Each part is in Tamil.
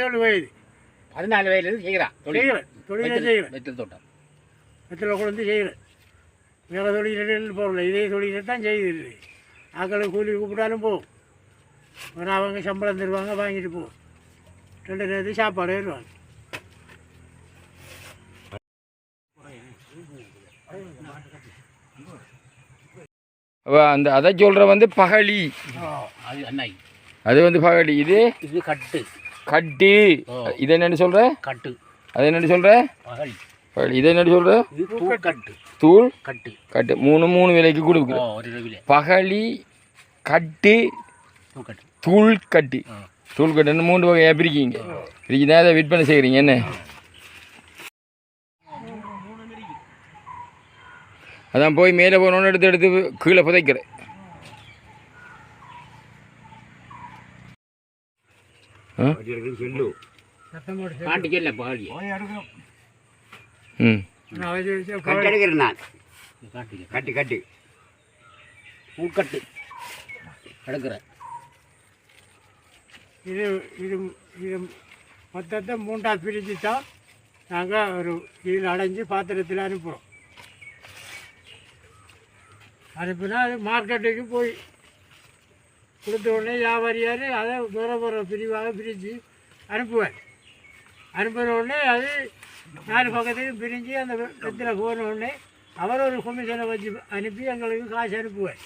7 வயது 14 வயதுலேருந்து செய்கிறான் தொழிலை செய்கிறேன். வெற்றிலை தோட்டம் வெற்றிலை கொண்டு செய்கிறேன். வேறு தொழில் போகல, இதே தொழிலை தான் செய்யுது. ஆக்களை கூலி கூப்பிட்டாலும் போகும். ஆனால் அவங்க சம்பளம் தருவாங்க, வாங்கிட்டு போகும். 2 நேரத்துக்கு சாப்பாடு தருவாங்க. அந்த அதை சொல்கிற வந்து பகலி, அது அண்ணாய், அது வந்து பகலி. இது இது கட்டு கட்டு. இது என்னென்னு சொல்கிற? கட்டு. அது என்னென்னு சொல்கிற? பகலி. பகலி. இது என்னென்னு சொல்கிற? இது தூள் கட்டு. தூள் கட்டு. கட்டு. 3 விலைக்கு கொடுக்குறேன். பகலி, கட்டு, தூள் கட்டு. தூள் கட்டுன்னு 3 வகையாக பிரிக்கிங்க. பிரிக்கி தான் அதை விற்பனை செய்கிறீங்க என்ன? அதான் போய் மேலே போனோன்னு எடுத்து கீழே புதைக்கிறேன். இது இது இது மொத்தத்தை 3ஆக பிரித்து தான் நாங்கள் ஒரு இதில் அடைஞ்சி பாத்திரத்தில் அனுப்புகிறோம். அனுப்பினா அது மார்க்கெட்டுக்கு போய் கொடுத்த உடனே வியாபாரியார் அதை வேறு பிரிவாக பிரித்து அனுப்புவார். அனுப்பின உடனே அது 4 பக்கத்துக்கு பிரிஞ்சு அந்த இடத்துல போன உடனே அவர் ஒரு கமிஷனை வச்சு அனுப்பி எங்களுக்கு காசு அனுப்புவார்.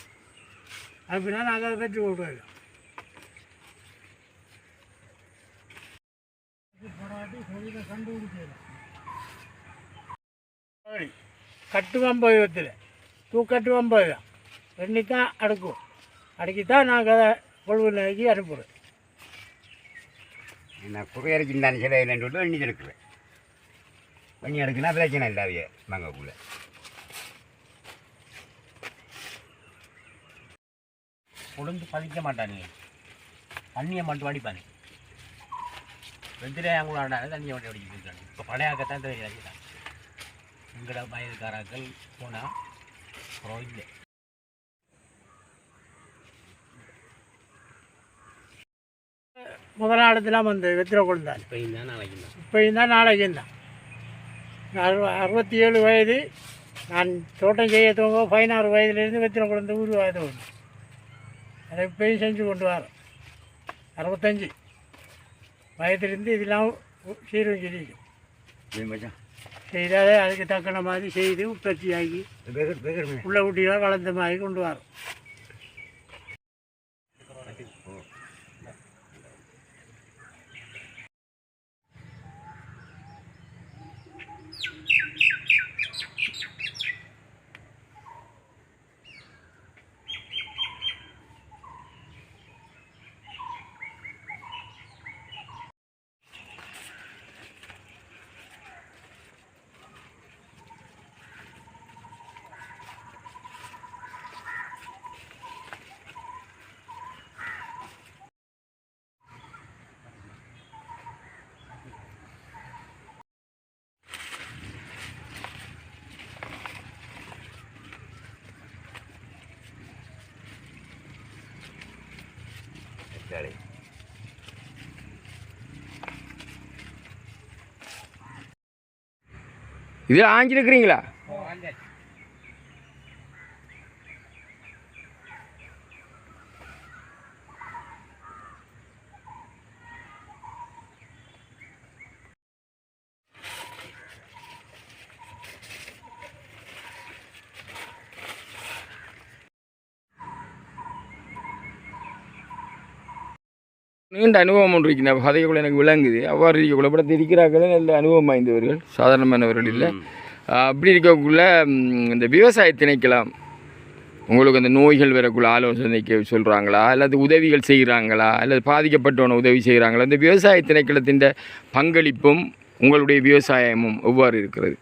அனுப்பினா நாங்கள் அதை பெற்று கொடுக்குறோம். கட்டு 50 விதத்தில், தூக்கட்டு 50 தான். ரெண்டுத்தான் அடுக்கும். அடுக்கித்தான் நாங்கள் அதை கொள்வனைக்கு அனுப்புகிறோம். நான் குறையரைக்குண்டான சில இல்லைன்னு சொல்லிட்டு எண்ணி எடுக்குவேன். பண்ணி எடுக்குன்னா பிரச்சனை இல்லாவே வாங்கக்குள்ள. உளுந்து பதிக்க மாட்டானே, தண்ணியை மட்டும் அடிப்பானே. வெந்திரே அவங்களோட தண்ணியை மட்டும் அடிக்கிறாங்க. இப்போ பழையாக்கத்தான் தெரியாது. எங்கட வயதுக்காரர்கள் போனால் அப்புறம் இல்லை. முதலாளத்துலாம் வந்து வெத்திரை கொண்டான். இப்போயும் தான் நாளைக்கு தான். இப்போயும் தான் நாளைக்கு தான். 67 வயது. நான் தோட்டம் செய்ய துவங்க 16 வயதுலேருந்து வெத்திரை குழந்தை உருவாது ஒன்று. அதை இப்போயும் செஞ்சு கொண்டு வரோம். 65 வயதுலேருந்து இதெல்லாம் சீரும் செடிக்கும் செய்தாலே அதுக்கு தக்கன மாதிரி செய்து உற்பத்தியாகி உள்ள ஊட்டியெல்லாம் வளர்ந்த மாதிரி கொண்டு வரோம். இது ஆஞ்சிருக்கிறீங்களா? நீண்ட அனுபவம் ஒன்று இருக்கு. கதைக்குள்ள எனக்கு விளங்குது. அவ்வாறு இருக்கக்குள்ள படத்தை இருக்கிறார்களே நல்ல அனுபவம் வாய்ந்தவர்கள், சாதாரணமானவர்கள் இல்லை. அப்படி இருக்கக்குள்ள இந்த விவசாய திணைக்கலாம் உங்களுக்கு அந்த நோய்கள் வரக்குள்ள ஆலோசனைக்கு சொல்கிறாங்களா, அல்லது உதவிகள் செய்கிறாங்களா, அல்லது பாதிக்கப்பட்டவன உதவி செய்கிறாங்களா? இந்த விவசாய திணைக்களத்தின் பங்களிப்பும் உங்களுடைய விவசாயமும் எவ்வாறு இருக்கிறது?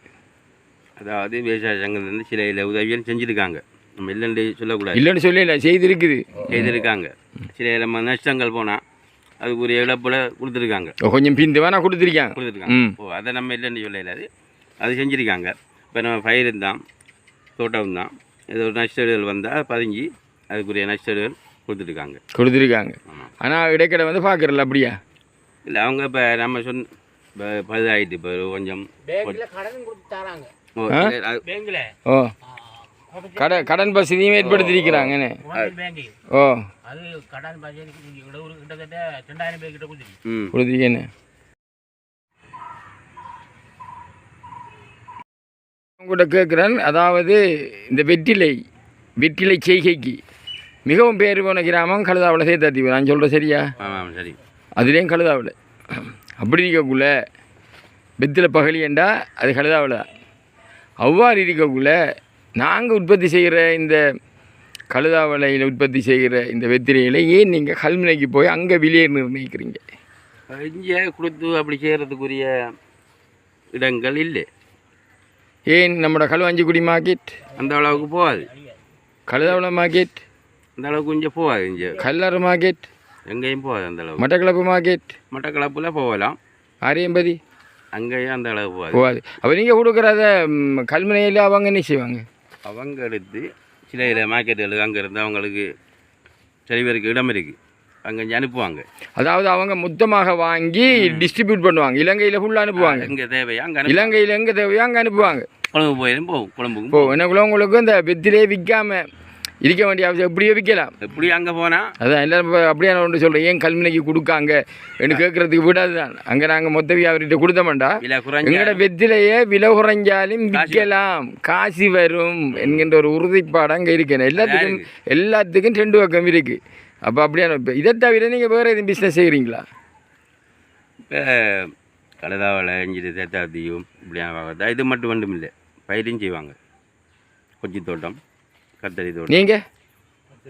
அதாவது விவசாய சங்கத்திலேருந்து சில உதவிகள் செஞ்சுருக்காங்க. நம்ம இல்லைன்னு சொல்லக்கூடாது, இல்லைன்னு சொல்லல, செய்திருக்காங்க. சில நஷ்டங்கள் போனால் அதுக்குரிய இழப்பில் கொடுத்துருக்காங்க. கொஞ்சம் பிந்து வேணா கொடுத்துருக்காங்க. ஓ, அதை நம்ம இல்லைன்னு சொல்லலாது, அது செஞ்சுருக்காங்க. இப்போ நம்ம பயிரும் தான் தோட்டம் தான் ஏதோ ஒரு நஷ்டங்கள் வந்தால் பதுங்கி அதுக்குரிய நஷ்டங்கள் கொடுத்துருக்காங்க. ஆனால் இடைக்கடை வந்து பார்க்குறல அப்படியா? இல்லை அவங்க இப்போ நம்ம இப்போ பழுதாயிட்டு இப்போ கொஞ்சம் பேங்க்ல கடன் கொடுத்து தராங்க. பேங்க்ல ஓ கடன் வசதியும் ஏற்படுத்தியிருக்கிறாங்கன்னு. பேங்கிங் ஓ அது கடன் பட்ஜெட் ஒரு கிட்டத்தட்ட 2000 பேர் கிட்ட கொடுத்துருக்கு. கொடுத்துருக்கேன்னு. உங்கள்கிட்ட கேட்குறேன், அதாவது இந்த வெற்றிலை செய்கைக்கு மிகவும் பேர் போன கிராமம் கழுதாவில் சேர்த்தாத்தீவு. நான் சொல்கிறேன் சரியா? ஆமாம் சரி. அதுலேயும் கழுதாவில் அப்படி இருக்கக்குள்ள வெற்றிலை பகலியண்டா அது கழுதாவில் தான். அவ்வாறு இருக்கக்குள்ள நாங்கள் உற்பத்தி செய்கிற இந்த கழுதாவளையில் உற்பத்தி செய்கிற இந்த வெற்றிலையில் ஏன் நீங்கள் கல்முனைக்கு போய் அங்கே விலையை நிர்ணயிக்கிறீங்க? இங்கே கொடுத்து அப்படி செய்கிறதுக்குரிய இடங்கள் இல்லை. ஏன் நம்மளோட களுவாஞ்சிக்குடி மார்க்கெட் அந்த அளவுக்கு போகாது. கழுதாவளை மார்க்கெட் அந்த அளவுக்கு இங்கே போகாது. இங்கே கல்லாறு மார்க்கெட் எங்கேயும் போகாது அந்த அளவுக்கு. மட்டக்களப்பு மார்க்கெட் மட்டக்களப்பில் போகலாம், ஆரியம்பதி அங்கேயும் அந்த அளவுக்கு போகாது. போகாது. அப்போ நீங்கள் கொடுக்குறத கல்முனையில் அவங்க என்ன செய்வாங்க? அவங்க எடுத்து சில மார்க்கெட்டுகளுக்கு அங்கே இருந்து அவங்களுக்கு சரிவருக்கு இடம் இருக்குது, அங்கே அனுப்புவாங்க. அதாவது அவங்க மொத்தமாக வாங்கி டிஸ்ட்ரிபியூட் பண்ணுவாங்க. இலங்கையில் ஃபுல்லாக அனுப்புவாங்க. இங்கே தேவையா அங்கே இலங்கையில் எங்கே தேவையோ அங்கே அனுப்புவாங்க. குழம்பு போயிடும் போகும், குழம்புக்கும் இப்போ எனக்குள்ள உங்களுக்கு இந்த வெத்திலே விற்காமல் இருக்க வேண்டிய அவசியம் எப்படியோ விற்கலாம். எப்படி அங்கே போனால் அதான் எல்லோரும் இப்போ அப்படியே நான் ஒன்று சொல்கிறேன், ஏன் கல்முனைக்கு கொடுக்காங்க என்று கேட்குறதுக்கு விடாது தான். அங்கே நாங்கள் மொத்த வியாபாரிகிட்ட கொடுத்தோம்டா விலை குறைஞ்ச எங்களோட வெத்திலையே விலை குறைஞ்சாலும் விற்கலாம், காசு வரும் என்கின்ற ஒரு உறுதிப்பாடு அங்கே இருக்கணும். எல்லாத்துக்கும் 2 பக்கம் இருக்குது. அப்போ அப்படியான இப்போ இதை தவிர நீங்கள் வேறு எதுவும் பிஸ்னஸ் செய்கிறீங்களா? இப்போ கழுதாவளை இஞ்சிட்டு தேத்தாத்தியும் இப்படியான பார்த்தா இது மட்டும் இல்லை, பயிரும் செய்வாங்க. கொச்சி தோட்டம், கத்தரி தோட்டம். நீங்கள்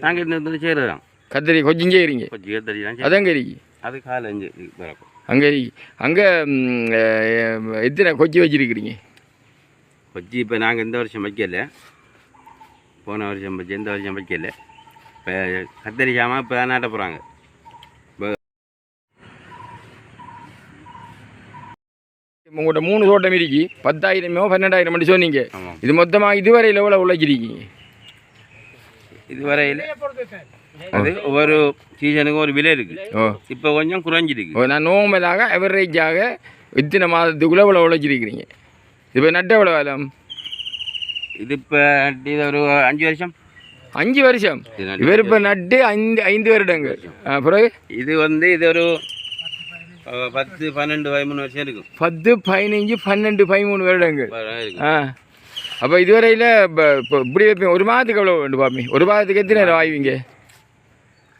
நாங்கள் இந்த செய்கிறது தான். கத்தரி கொஞ்சம் செய்கிறீங்க? கொச்சி கத்தரி தான். அதங்க இருக்கு. அது காலை அஞ்சு வரப்போ அங்கே இருக்கு. அங்கே எத்தனை கொச்சி வச்சுருக்கிறீங்க? கொச்சி இப்போ நாங்கள் இந்த வருஷம் வைக்கல, போன வருஷம் வச்சு இந்த வருஷம் வைக்கல. இப்போ கத்தரி சாமான் இப்போ தான் நாட்ட போகிறாங்க. உங்கள்கிட்ட 3 தோட்டம் இருக்கு, 10,000 12,000 மட்டும் சொன்னீங்க. ஆமாம். இது மொத்தமாக இதுவரையில் எவ்வளோ உழைச்சிருக்கீங்க? இதுவரையில் அது ஒவ்வொரு சீசனுக்கும் ஒரு விலை இருக்குது. ஓ இப்போ கொஞ்சம் குறைஞ்சிருக்கு. நான் நார்மலாக அவரேஜாக இத்தனை மாதத்துக்குள்ளே இவ்வளோ உழைச்சிருக்கிறீங்க. இப்போ நட்ட எவ்வளோ காலம்? இது இப்போ இது ஒரு 5 வருஷம். 5 வருஷம். இவர் இப்போ நட்டு 5 வருடங்கள். பிறகு இது இது ஒரு 10 12 13 வருஷம் இருக்கும். 10 15 12 13 வருடங்கள். இருக்கு. அப்போ இதுவரையில் இப்போ இப்படி வைப்பீங்க. ஒரு மாதத்துக்கு எவ்வளோ வேண்டும் பார்ப்பீங்க? ஒரு மாதத்துக்கு எத்தனை நேரம் ஆய்வீங்க?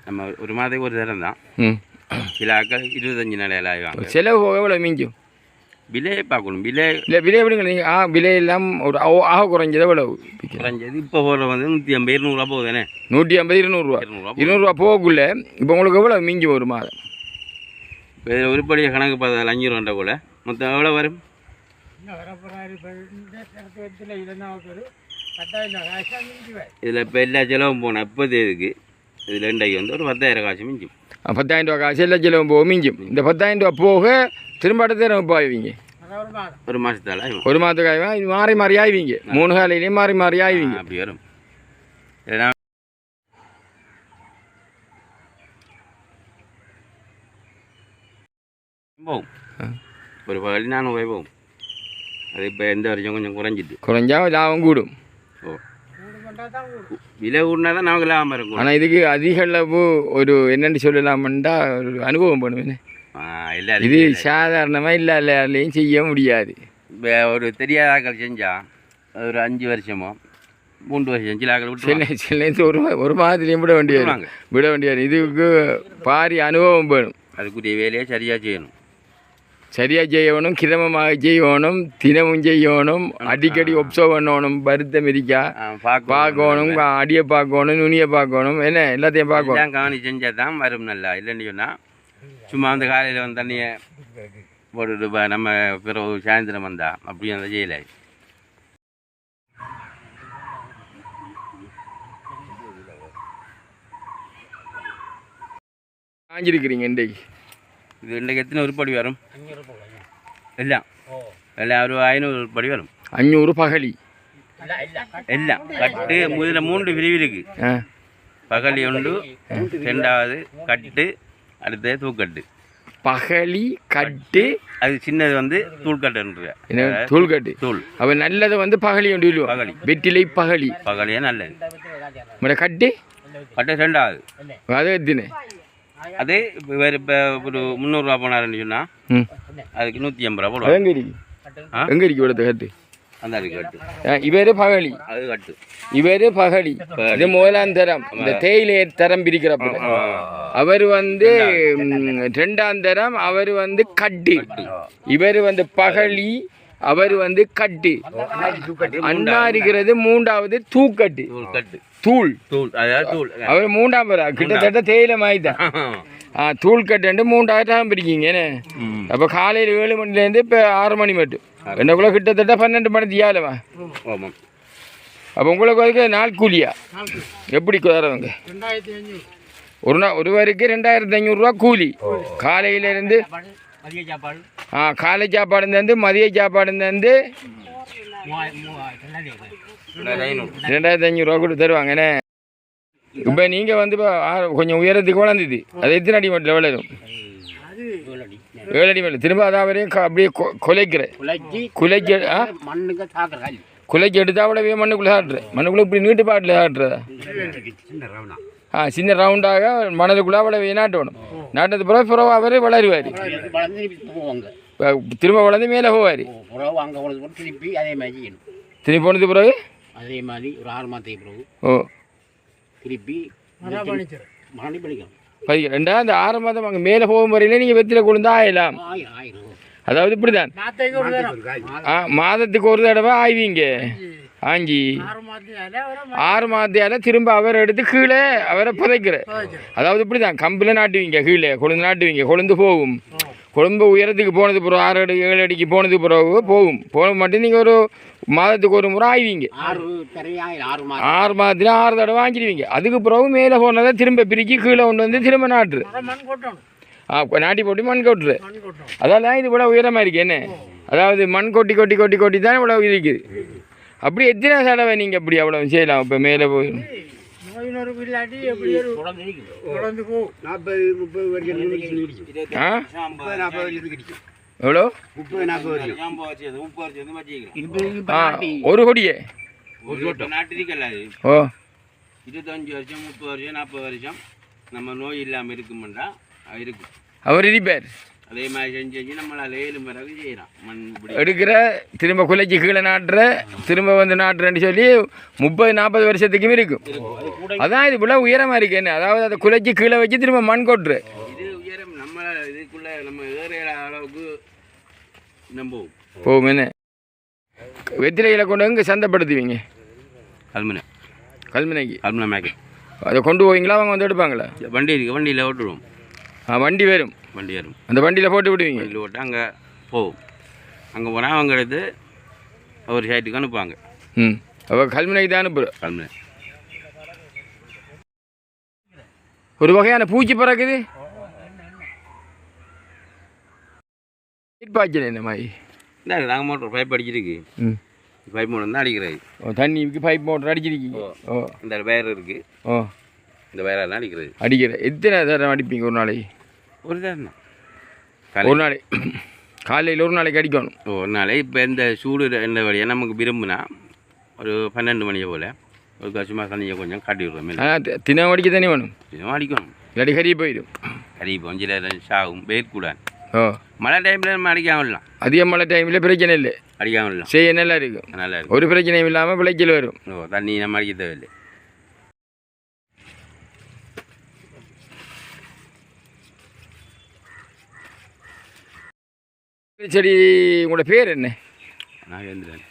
நம்ம ஒரு மாதத்துக்கு ஒரு தரம் தான். சில ஆக்கள் 25 நாளையில் ஆய்வாங்க. செலவு எவ்வளோ மிஞ்சும்? விலையை பார்க்கணும். விலை இல்லை விலை எப்படிங்க நீங்கள் விலை எல்லாம் ஒரு ஆக குறைஞ்சது எவ்வளோ? குறைஞ்சது இப்போ போகிற 150 200 ரூபா போகுது தானே. 150 200 ரூபா போகக்குள்ள இப்போ உங்களுக்கு எவ்வளோ மிஞ்சும் ஒரு மாதம்? இப்போ உருப்படியை கணக்கு பார்த்தால் 5 ரூபா கூட மொத்தம் எவ்வளோ வரும்? இதில் இப்போ எல்லா செலவும் போனால் இப்போது இதுக்கு இதில் இன்றைக்கு ஒரு 10,000 காசு மிஞ்சும். 10,000 ரூபா காசு எல்லா செலவும் போக மிஞ்சும். இந்த 10,000 ரூபா போக திரும்ப அடுத்த நம்ம ஆய்வீங்க. ஒரு மாதத்தால் ஆகும். ஒரு மாதத்துக்கு ஆய்வா மாறி மாறி ஆய்வீங்க. 3 காலையிலேயும் மாறி மாறி ஆய்வீங்க. அப்படி வரும். போகும் ஒரு 400 ரூபாய் போகும். அது இப்போ எந்த வருஷம் கொஞ்சம் குறைஞ்சா லாபம் கூடும். ஓ விலை கூடினா தான் நமக்கு லாபம் இருக்கும். ஆனால் இதுக்கு அதிக அளவு ஒரு என்னென்னு சொல்லலாம்டா ஒரு அனுபவம் பண்ணுவேன். இது சாதாரணமாக இல்லை எல்லாரையும் செய்ய முடியாது. இப்போ ஒரு தெரியாத ஆக்கள் செஞ்சால் ஒரு 5 வருஷமோ 3 வருஷம் சில ஆக்கள் விட்டு சில ஒரு மாதத்துலேயும் விட வேண்டியது. இதுக்கு பாரி அனுபவம் வேணும். அதுக்குரிய வேலையை சரியாக செய்யணும். சரியாக செய்யணும், கிரமமாக செய்யணும், தினமும் செய்யணும், அடிக்கடி ஒப்சர்வ் பண்ணணும். வருத்தம் இருக்கா பார்க்கணும், அடியை பார்க்கணும், நுனியை பார்க்கணும், என்ன எல்லாத்தையும் பார்க்கணும். கவனி செஞ்சால் தான் வரும் நல்லா. இல்லைன்னு சொன்னால் சும்மா அந்த காலையில் தண்ணியை போட்டுட்டு நம்ம பிறகு சாயந்தரம் வந்தா அப்படி அந்த செய்யலை. காஞ்சிருக்கிறீங்க இன்றைக்கு. இது இன்றைக்கு எத்தனை உருப்படி வரும்? எல்லாம் ஒரு 500 உருப்படி வரும். 500 பகலி எல்லாம் கட்டு முதல்ல 3 பிரிவு இருக்கு. பகலி ஒன்று, 2வது கட்டு, அடுத்தது தூக்கட்டு. பகலி கட்டு அது சின்னது வந்து தூள்கட்டுன்ற என்ன தூள் கட்டு தூள். அவ நல்லதை வந்து பகலி ஒன்று சொல்லுவோம். பகலி. வெற்றிலை பகலி. பகலியே நல்லது. கட்டு கட்டு 2வது. அது எத்தினு அது வேறு இப்போ ஒரு 300 ரூபா போனாருன்னு சொன்னால் அதுக்கு 180 ரூபா போடுவோம். எங்கே இருக்கு எங்கே இருக்கு இவ்வளோ கட்டு? அந்த அதுக்கு கட்டு. இவரு பகலி. அது கட்டு. இவரு பகலி. இது முதலாம் தரம். இந்த தேயிலை தரம் பிரிக்கிறப்ப அவர் வந்து 2ஆம் தரம். அவர் வந்து கட்டு. இவர் வந்து பகலி. அவர் வந்து கட்டு. அண்ணா இருக்கிறது 3வது தூக்கட்டு. தூள் தூள் அதாவது தூள். அவர் 3ஆம் தரம். கிட்டத்தட்ட தேயிலை மாதிரி தான். தூள் கட்டு 3வது தரம் பிரிக்கிங்க. அப்போ காலையில் 7 மணிலேருந்து இப்போ 6 மணி மட்டும் என்னக்குள்ள கிட்டத்தட்ட 12 மணி தியாலமா. ஆமாம். அப்போ உங்களுக்கு அதுக்கு நாள் கூலியா எப்படி தரவங்க? 2500 ஒருவருக்கு 2500 ரூபா கூலி. காலையிலேருந்து மதிய சாப்பாடு காலை சாப்பாடு தந்து மதிய சாப்பாடு தந்து 2500 ரூபா கொடுத்து தருவாங்க. என்ன இப்போ நீங்கள் வந்து இப்போ கொஞ்சம் உயரத்துக்கு வளர்ந்துது. அது எத்தனை அடி மட்டும் வளரும்? 7 அடி மேலே திரும்ப அதாவரையும் அப்படியே குலைக்கிற குலைக்க குலைக்கு எடுத்து அவ்வளோ மண்ணுக்குள்ளே ஆடுற. மண்ணுக்குள்ளே இப்படி நீட்டு பாட்டில் ஆடுறதா? சின்ன ரவுண்டாக மணலுக்குள்ளே அவ்வளோ நாட்டணும். நாட்டது பிறகு அவர் வளருவார். திரும்ப வளர்ந்து மேலே போவார். திரும்பி போனது பிறகு அதே மாதிரி ஒரு 6 மாதத்துக்கு பிறகு திருப்பி பதிக்கிறேன்டா. அந்த 6 மாதம் அங்கே மேலே போகும் வரையில நீங்கள் வெத்தில கொண்டு ஆயிடலாம். அதாவது இப்படி தான் மாதத்துக்கு ஒரு தடவை ஆய்வீங்க. ஆஞ்சி 6 மாதத்தால திரும்ப அவரை எடுத்து கீழே அவரை புதைக்கிற. அதாவது இப்படி தான் கம்பில் நாட்டுவீங்க. கீழே கொழுந்து நாட்டுவீங்க. கொழுந்து போகும். கொழும்பு உயரத்துக்கு போனது பிறகு 6 அடி 7 அடிக்கு போனது பிறகு போக மட்டும் நீங்கள் ஒரு மாதத்துக்கு ஒரு முறை ஆய்வீங்க. 6 மாதத்துல 6 தடவை வாங்கிடுவீங்க. அதுக்கு பிறகு மேலே போனதை திரும்ப பிரிக்கி கீழே கொண்டு வந்து திரும்ப நாட்டுரு. நாட்டி போட்டு மண் கொட்டுரு. அதெல்லாம் இது இவ்வளோ உயரமாக இருக்குது. என்ன அதாவது மண் கொட்டி கொட்டி கொட்டி கொட்டி தான் இவ்வளோ இருக்குது. அப்படி எத்தனை தடவை நீங்கள் அப்படி அவ்வளோ செய்யலாம்? இப்போ மேலே போய் எவ்வளோ ஒரு கொடியே? ஓ 25 வருஷம் 30 வருஷம் 40 வருஷம் நம்ம நோய் இல்லாமல் இருக்குமெண்டா இருக்கும். அவர் இருப்பார். அதே மாதிரி செஞ்சு நம்மளால் 7 பிறகு செய்யலாம். மண் எடுக்கிற திரும்ப குலைக்கு கீழே நாட்டுற திரும்ப வந்து நாட்டுறேன்னு சொல்லி 30-40 வருஷத்துக்கும் இருக்கும். அதான் இது போல உயரமாக இருக்கு. என்ன அதாவது அதை குலைக்கு கீழே வச்சு திரும்ப மண் கொட்டுரு. இது உயரம் நம்ம இதுக்குள்ளே நம்ம ஏற அளவுக்கு நம்புவோம் போகும். என்ன வெத்திரைகளை கொண்டு எங்கே சந்தைப்படுத்துவீங்க? கல்முனைக்கு மேக்கு அதை கொண்டு போவீங்களா? அவங்க வந்து எடுப்பாங்களா? வண்டி இருக்குது. வண்டியில் ஓட்டுருவோம். வண்டி வரும். அந்த வண்டியில் போட்டு விடுவீங்க. வண்டியில் போட்டு அங்கே போவோம். அங்கே போனால் அவங்க எடுத்து ஒரு சைட்டுக்கு அனுப்புவாங்க. அப்போ கல்முனைக்கு தான் அனுப்புகிறோம். கல்முனை ஒரு வகையான பூச்சி பறக்குது. பாய்ச்சல் என்ன மாதிரி நாங்கள் மோட்டர் பைப் அடிச்சிருக்கு. பைப் மோட்டர் தான் அடிக்கிறது. தண்ணிக்கு பைப் மோட்டர் அடிச்சிருக்கீங்க. இந்த வயர் இருக்குது. இந்த வயரெல்லாம் அடிக்கிற. எத்தனை தரம் அடிப்பீங்க ஒரு நாளைக்கு? ஒரு தரம். ஒரு நாளைக்கு காலையில் ஒரு நாளைக்கு அடிக்கணும். ஒரு நாளைக்கு இப்போ இந்த சூடு எந்த வழியாக நமக்கு விரும்புனா ஒரு 12 மணியை போல் ஒரு கசுமா தண்ணியை கொஞ்சம் காட்டி விடுறோம். தினம் அடிக்க தண்ணி வேணும். தினம் அடிக்கணும். இல்லாட்டி கறி போயிடும். கறி கொஞ்சம் சாகும் வெயிற்கூடாது. மழை டைமில் நம்ம அடிக்காம விடலாம். அதிக மழை டைமில் பிரச்சனை இல்லை. அடிக்காம விடலாம். செய்ய நல்லா இருக்கும். நல்லா இருக்கும். ஒரு பிரச்சனையும் இல்லாமல் விளைச்சல் வரும். தண்ணி நம்ம அடிக்க தேவையில்லை. செடி உங்களோட பேர் என்ன? நாகேந்திரன்.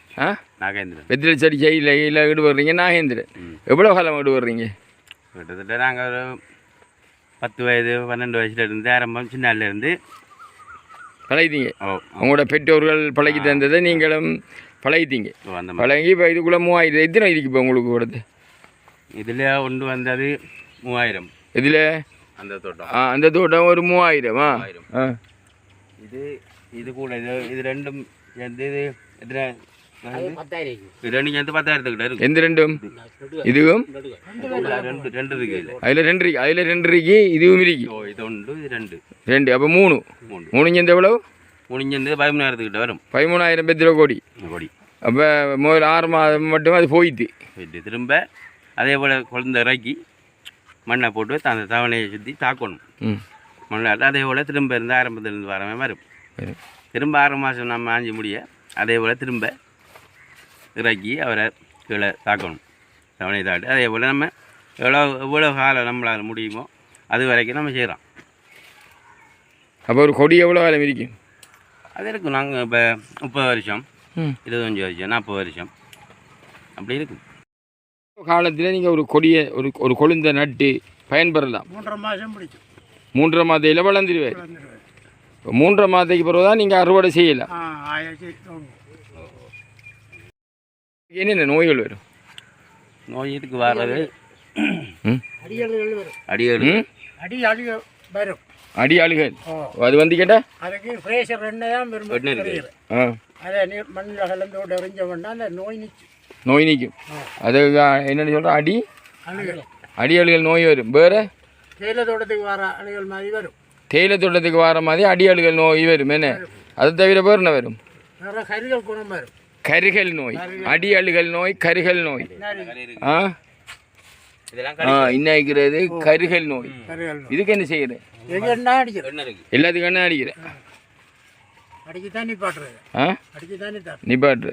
நாகேந்திரன். வெத்திலை செடி செய்யல ஈடுபடுறீங்க. நாகேந்திரன். எவ்வளோ காலம் ஈடுபடுறீங்க? கிட்டத்தட்ட நாங்கள் ஒரு 10 வயது 12 வயசுலேருந்து ஆரம்பம். சின்னாலேருந்து பழகிட்டீங்க. உங்களோட பெற்றோர்கள் பழகி தந்ததை நீங்களும் பழகிட்டீங்க. பழகி இப்போ இதுக்குள்ளே 3000. எத்தனை இதுக்கு இப்போ உங்களுக்கு கொடுத்து? இதில் ஒன்று வந்தது 3000. இதில் அந்த தோட்டம் அந்த தோட்டம் ஒரு 3000. இது கூட இது ரெண்டும் சேர்ந்து இது எத்தனை அது 10,000 இது ரெண்டு சேர்ந்து 10,000 கிட்ட இருக்கு. எந்த ரெண்டும் இதுவும் ரெண்டு இருக்கு இல்லை. அதில் ரெண்டு இருக்கு, அதில் ரெண்டு இருக்கு, இதுவும் இருக்கு. ஓ இது ஒன்று இது ரெண்டு ரெண்டு அப்போ மூணு சேர்ந்து எவ்வளவு? முடிஞ்சது 13,000 கிட்ட வரும். 13,000 பெத்திர கோடி. கோடி. அப்போ முதல் 6 மாதம் மட்டும் அது போயிட்டு திரும்ப அதே போல் குழந்தை இறக்கி மண்ணை போட்டு அந்த தவணையை சுற்றி தாக்கணும். மண்ணாட்ட அதே போல் திரும்ப இருந்து ஆரம்பத்துலேருந்து வரமே வரும். திரும்ப 6 மாதம் நம்ம ஆஞ்சி முடிய அதே போல் திரும்ப இறக்கி அவரை கீழே தாக்கணும். தவணையை தாட்டி அதே போல் நம்ம எவ்வளோ காலம் நம்மளால் முடியுமோ அது வரைக்கும் நம்ம செய்கிறோம். அப்போ ஒரு கொடி எவ்வளோ காலம் இருக்கும்? அது இருக்கும். நாங்கள் இப்போ 30 வருஷம் 25 வருஷம் 40 வருஷம் அப்படி இருக்கும். காலத்தில் நீங்கள் ஒரு கொடியை ஒரு கொழுந்தை நட்டு பயன்பெறலாம். 3.5 மாதம் பிடிக்கும். 3.5 மாதத்தில் வளர்ந்துருவார். 3.5 மாதத்துக்கு பிறகு தான் நீங்கள் அறுவடை செய்யலாம். என்னென்ன நோய்கள் வரும்? நோய் இதுக்கு வர்றது அடியல்கள் வரும். அடியல் வரும். அடியாளுகள் அது வந்து கேட்டால் அதுக்கு பிரேஷர் என்ன தான் விரும்புகிறேன். அதை மண்ணில் கலந்து விட்டு எறிஞ்ச வேண்டாம், அந்த நோய் நிற்கும். அது என்னென்னு சொல்கிறோம்? அடியாளுகள் நோய் வரும். வேறு தேயிலை தோட்டத்துக்கு வர அணுகள் மாதிரி வரும். தேயிலை தோட்டத்துக்கு வர மாதிரி அடியாளுகள் நோய் வரும். என்ன அதை தவிர வேறு என்ன வரும்? வேறு கரிகள் குணம் வரும். கருகல் நோய், அடியாளுகள் நோய், கருகல் நோய். இன்னைக்கிறது கருகல் நோய். இதுக்கு என்ன செய்யுது? எல்லாத்துக்கும் என்ன அடிக்கிறேன்? நிப்பாட்டுற.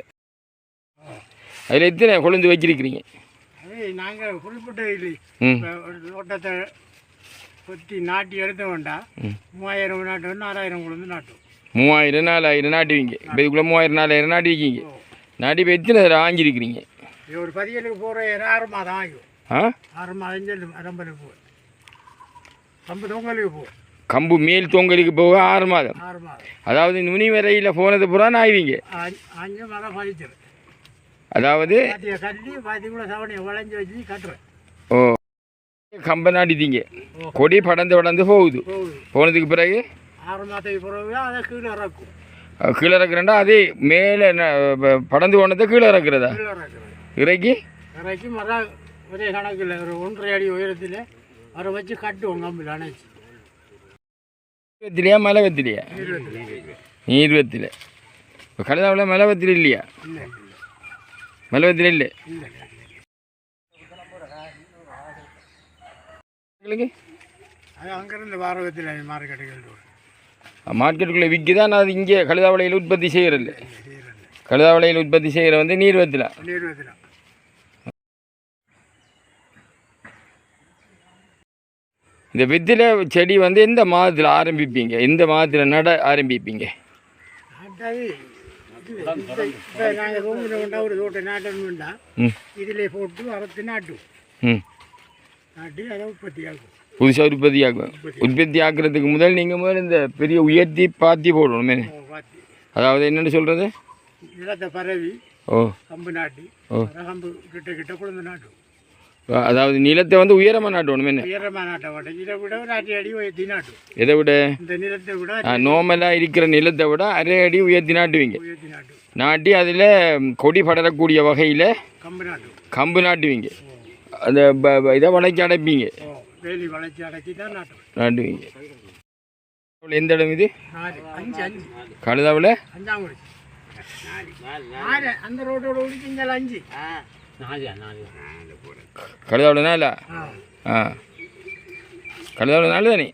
அதில் எத்தனை கொழுந்து வச்சிருக்கிறீங்க? நாங்கள் குறிப்பிட்ட தோட்டத்தை கொத்தி நாட்டி எடுத்த வேண்டாம். 3000 நாட்டு 4000 கொழுந்து நாட்டும். 3000 4000 நாட்டுவீங்க. இப்போ இதுக்குள்ளே 3000 4000 நாட்டிருக்கீங்க. நாட்டி இப்போ எத்தனை ஆஞ்சிருக்கிறீங்க? ஒரு பதியலுக்கு போகிற 6 மாதம் ஆகும். 6 மாதம் செல்லும். அரம்பலுக்கு போகும், கம்பு தொங்கலுக்கு போகும். கம்பு மேல் தொங்கலுக்கு போக 6 மாதம். அதாவது நுனி வரையில் போனது பூரா ஆய்வீங்க. 5 மாதம் பதிச்சிரு. அதாவது கட்டி பாத்திக்குள்ள சவணியை வளைஞ்சி வச்சு கட்டுறேன். ஓ கம்பை நாட்டிட்டீங்க. கொடி படந்து போகுது. போனதுக்கு பிறகு 6 மாதத்துக்கு பிறகு அதை கீழே இறக்கும். கீழே இறக்குறேன்டா அதே மேலே படந்து போனதை கீழே இறக்குறதா? இறக்கி மரம் ஒரே கணக்கில் ஒரு 1.5 அடி உயரத்தில் அவரை வச்சு கட்டுவோம். கம்பில் அணைச்சி வெத்திலையா மலை வெத்திலையா? நீர் வெத்தில. இப்போ கழுதாவில் மலை வெத்தில இல்லையா? மலை வெத்தில இல்லை. அது அங்கேருந்து வாரகத்தில் மார்க்கெட்டுக்குள்ளே விற்கிதான். அது இங்கே கழுதாவளையில் உற்பத்தி செய்கிறதில்ல. கழுதாவளையில் உற்பத்தி செய்கிற வந்து நீர் வெத்தில. இந்த வெத்தில செடி வந்து எந்த மாதத்தில் ஆரம்பிப்பீங்க? எந்த மாதத்தில் நட ஆரம்பிப்பீங்க? நாங்கள் ஒரு தோட்டை நாட்டணும்டா இதில் போட்டு அறுத்து நாட்டுவோம். நாட்டி அதை உற்பத்தி ஆகும். புதுசாக உற்பத்தி ஆகும். உற்பத்தி ஆக்குறதுக்கு முதல் நீங்கள் இந்த பெரிய உயர்த்தி பாத்தி போடணும். அதாவது என்னென்னு சொல்கிறது? நிலத்தை பரவி கம்பு நாட்டி கம்பு கிட்ட குழந்தை நாட்டும். அதாவது நிலத்தை வந்து உயரமாக நாட்டணும். என்ன உயரமாக நாட்ட மாட்டேன். இதை விட ஒரு 1 அடி உயர்த்தி நாட்டும். எதை விட? இந்த நிலத்தை விட நார்மலாக இருக்கிற நிலத்தை விட 1/2 அடி உயர்த்தி நாட்டுவீங்க. நாட்டி அதில் கொடி படரக்கூடிய வகையில் கம்பு நாட்டுவீங்க. அந்த இதை வளைச்சி அடைப்பீங்க. வேலி வளைச்சி அடைச்சி தான் நாட்டுவீங்க. எந்த இடம் இது? 5 கழுதாவில் 5ஆம் குடி. அந்த ரோட்டோட குடிச்சிங்க 5. கழுதாவில் 4. கழுதாவில் 4 தானே?